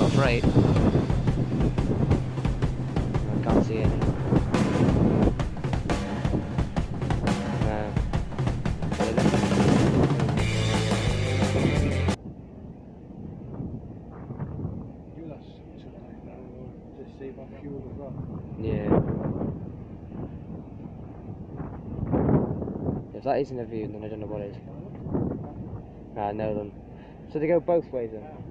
not freight. I can't see any. No. Save on fuel as well. Yeah. If that isn't a view, then I don't know what is. I know them. So they go both ways then?